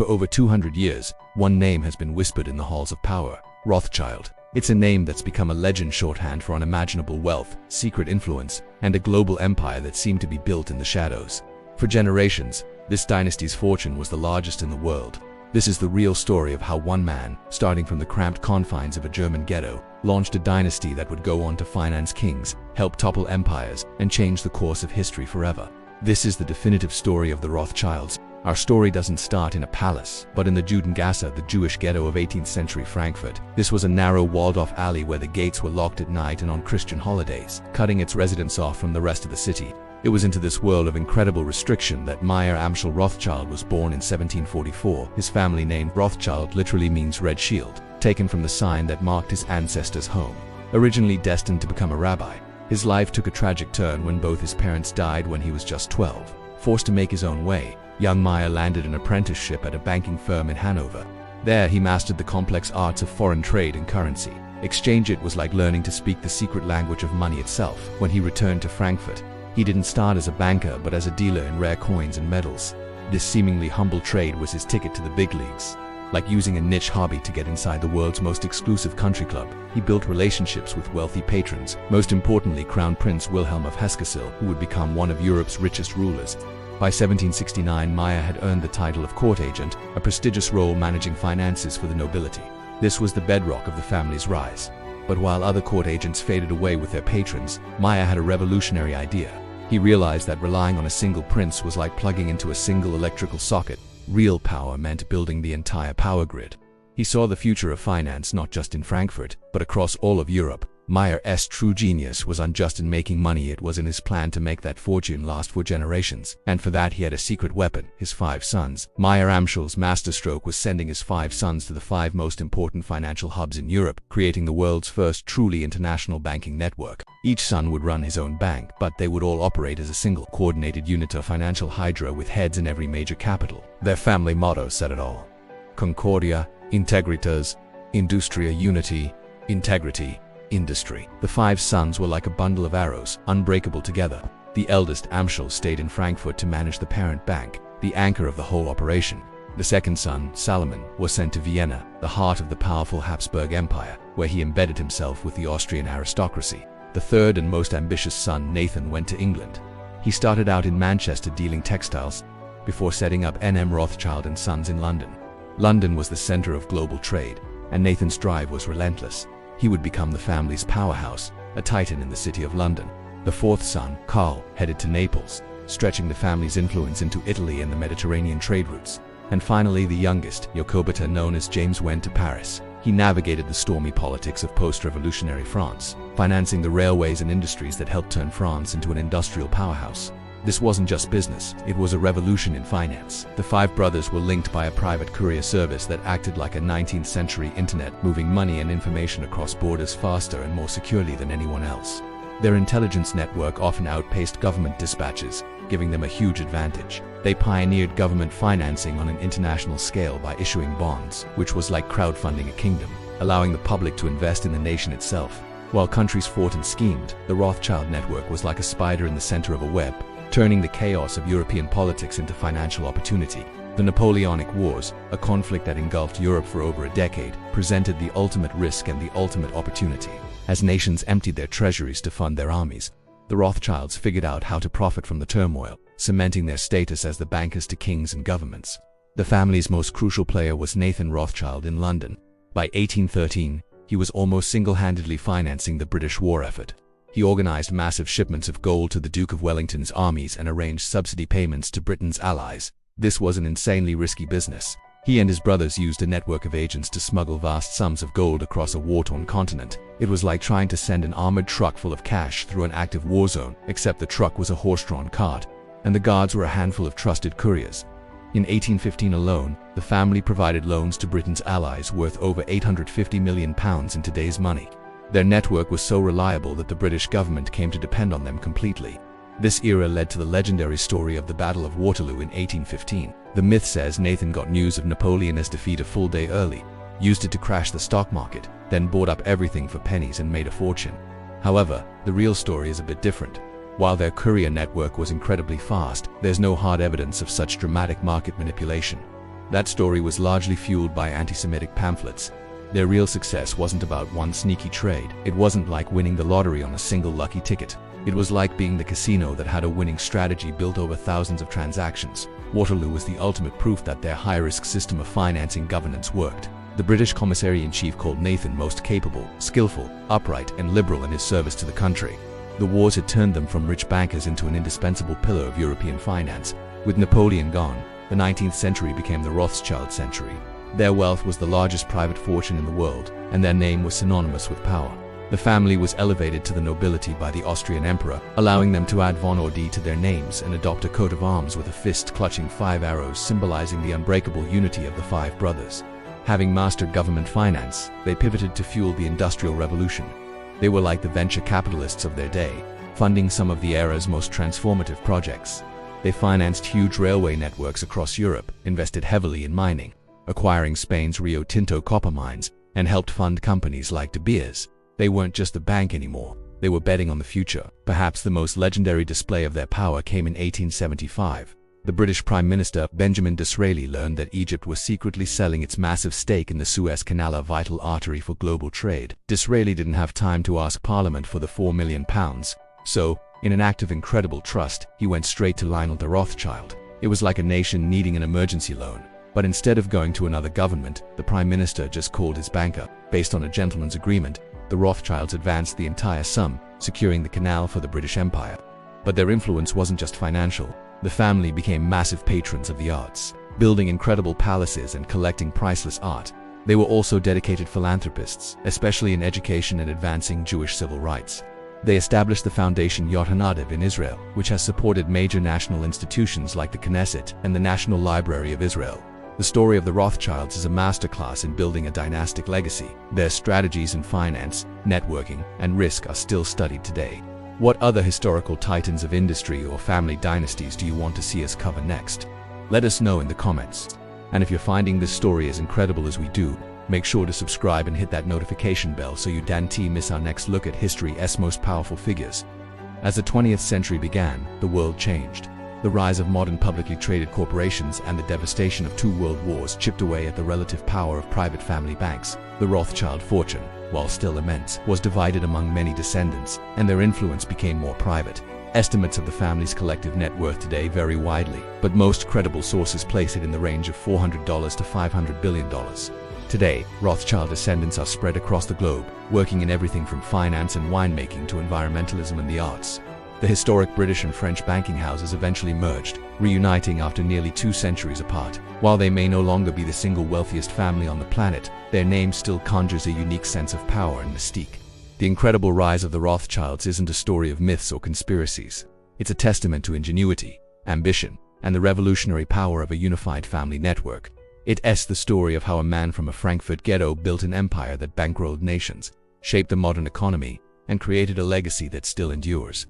For over 200 years, one name has been whispered in the halls of power: Rothschild. It's a name that's become a legend shorthand for unimaginable wealth, secret influence, and a global empire that seemed to be built in the shadows. For generations, this dynasty's fortune was the largest in the world. This is the real story of how one man, starting from the cramped confines of a German ghetto, launched a dynasty that would go on to finance kings, help topple empires, and change the course of history forever. This is the definitive story of the Rothschilds. Our story doesn't start in a palace, but in the Judengasse, the Jewish ghetto of 18th century Frankfurt. This was a narrow, walled-off alley where the gates were locked at night and on Christian holidays, cutting its residents off from the rest of the city. It was into this world of incredible restriction that Meyer Amschel Rothschild was born in 1744. His family name Rothschild literally means red shield, taken from the sign that marked his ancestors' home. Originally destined to become a rabbi, his life took a tragic turn when both his parents died when he was just 12. Forced to make his own way, young Meyer landed an apprenticeship at a banking firm in Hanover. There he mastered the complex arts of foreign trade and currency. Exchange it was like learning to speak the secret language of money itself. When he returned to Frankfurt, he didn't start as a banker but as a dealer in rare coins and medals. This seemingly humble trade was his ticket to the big leagues. Like using a niche hobby to get inside the world's most exclusive country club, he built relationships with wealthy patrons, most importantly Crown Prince Wilhelm of Hesse-Kassel, who would become one of Europe's richest rulers. By 1769, Meyer had earned the title of court agent, a prestigious role managing finances for the nobility. This was the bedrock of the family's rise. But while other court agents faded away with their patrons, Meyer had a revolutionary idea. He realized that relying on a single prince was like plugging into a single electrical socket. Real power meant building the entire power grid. He saw the future of finance not just in Frankfurt, but across all of Europe. Meyer's true genius wasn't just in making money, it was in his plan to make that fortune last for generations. And for that he had a secret weapon: his 5 sons. Meyer Amschel's masterstroke was sending his 5 sons to the 5 most important financial hubs in Europe, creating the world's first truly international banking network. Each son would run his own bank, but they would all operate as a single, coordinated unit of financial hydra with heads in every major capital. Their family motto said it all: Concordia, Integritas, Industria Unity, Integrity, Industry. The 5 sons were like a bundle of arrows, unbreakable together. The eldest, Amschel, stayed in Frankfurt to manage the parent bank, the anchor of the whole operation. The second son, Salomon, was sent to Vienna, the heart of the powerful Habsburg Empire, where he embedded himself with the Austrian aristocracy. The third and most ambitious son, Nathan, went to England. He started out in Manchester dealing textiles, before setting up N.M. Rothschild & Sons in London. London was the center of global trade, and Nathan's drive was relentless. He would become the family's powerhouse, a titan in the city of London. The fourth son, Karl, headed to Naples, stretching the family's influence into Italy and the Mediterranean trade routes. And finally, the youngest, Jacobita, known as James, went to Paris. He navigated the stormy politics of post-revolutionary France, financing the railways and industries that helped turn France into an industrial powerhouse. This wasn't just business, it was a revolution in finance. The 5 brothers were linked by a private courier service that acted like a 19th century internet, moving money and information across borders faster and more securely than anyone else. Their intelligence network often outpaced government dispatches, giving them a huge advantage. They pioneered government financing on an international scale by issuing bonds, which was like crowdfunding a kingdom, allowing the public to invest in the nation itself. While countries fought and schemed, the Rothschild network was like a spider in the center of a web, turning the chaos of European politics into financial opportunity. The Napoleonic Wars, a conflict that engulfed Europe for over a decade, presented the ultimate risk and the ultimate opportunity. As nations emptied their treasuries to fund their armies, the Rothschilds figured out how to profit from the turmoil, cementing their status as the bankers to kings and governments. The family's most crucial player was Nathan Rothschild in London. By 1813, he was almost single-handedly financing the British war effort. He organized massive shipments of gold to the Duke of Wellington's armies and arranged subsidy payments to Britain's allies. This was an insanely risky business. He and his brothers used a network of agents to smuggle vast sums of gold across a war-torn continent. It was like trying to send an armored truck full of cash through an active war zone, except the truck was a horse-drawn cart, and the guards were a handful of trusted couriers. In 1815 alone, the family provided loans to Britain's allies worth over £850 million in today's money. Their network was so reliable that the British government came to depend on them completely. This era led to the legendary story of the Battle of Waterloo in 1815. The myth says Nathan got news of Napoleon's defeat a full day early, used it to crash the stock market, then bought up everything for pennies and made a fortune. However, the real story is a bit different. While their courier network was incredibly fast, there's no hard evidence of such dramatic market manipulation. That story was largely fueled by anti-Semitic pamphlets. Their real success wasn't about one sneaky trade. It wasn't like winning the lottery on a single lucky ticket. It was like being the casino that had a winning strategy built over thousands of transactions. Waterloo was the ultimate proof that their high-risk system of financing governance worked. The British commissary-in-chief called Nathan most capable, skillful, upright, and liberal in his service to the country. The wars had turned them from rich bankers into an indispensable pillar of European finance. With Napoleon gone, the 19th century became the Rothschild century. Their wealth was the largest private fortune in the world, and their name was synonymous with power. The family was elevated to the nobility by the Austrian emperor, allowing them to add von Ordi to their names and adopt a coat of arms with a fist clutching 5 arrows symbolizing the unbreakable unity of the 5 brothers. Having mastered government finance, they pivoted to fuel the Industrial Revolution. They were like the venture capitalists of their day, funding some of the era's most transformative projects. They financed huge railway networks across Europe, invested heavily in mining, acquiring Spain's Rio Tinto copper mines, and helped fund companies like De Beers. They weren't just a bank anymore, they were betting on the future. Perhaps the most legendary display of their power came in 1875. The British Prime Minister, Benjamin Disraeli, learned that Egypt was secretly selling its massive stake in the Suez Canal, a vital artery for global trade. Disraeli didn't have time to ask Parliament for the £4 million, so, in an act of incredible trust, he went straight to Lionel de Rothschild. It was like a nation needing an emergency loan. But instead of going to another government, the Prime Minister just called his banker. Based on a gentleman's agreement, the Rothschilds advanced the entire sum, securing the canal for the British Empire. But their influence wasn't just financial. The family became massive patrons of the arts, building incredible palaces and collecting priceless art. They were also dedicated philanthropists, especially in education and advancing Jewish civil rights. They established the foundation Yad Hanadiv in Israel, which has supported major national institutions like the Knesset and the National Library of Israel. The story of the Rothschilds is a masterclass in building a dynastic legacy. Their strategies in finance, networking, and risk are still studied today. What other historical titans of industry or family dynasties do you want to see us cover next? Let us know in the comments. And if you're finding this story as incredible as we do, make sure to subscribe and hit that notification bell so you don't miss our next look at history's most powerful figures. As the 20th century began, the world changed. The rise of modern publicly traded corporations and the devastation of 2 world wars chipped away at the relative power of private family banks. The Rothschild fortune, while still immense, was divided among many descendants, and their influence became more private. Estimates of the family's collective net worth today vary widely, but most credible sources place it in the range of $400 to $500 billion. Today, Rothschild descendants are spread across the globe, working in everything from finance and winemaking to environmentalism and the arts. The historic British and French banking houses eventually merged, reuniting after nearly 2 centuries apart. While they may no longer be the single wealthiest family on the planet, their name still conjures a unique sense of power and mystique. The incredible rise of the Rothschilds isn't a story of myths or conspiracies. It's a testament to ingenuity, ambition, and the revolutionary power of a unified family network. It's the story of how a man from a Frankfurt ghetto built an empire that bankrolled nations, shaped the modern economy, and created a legacy that still endures.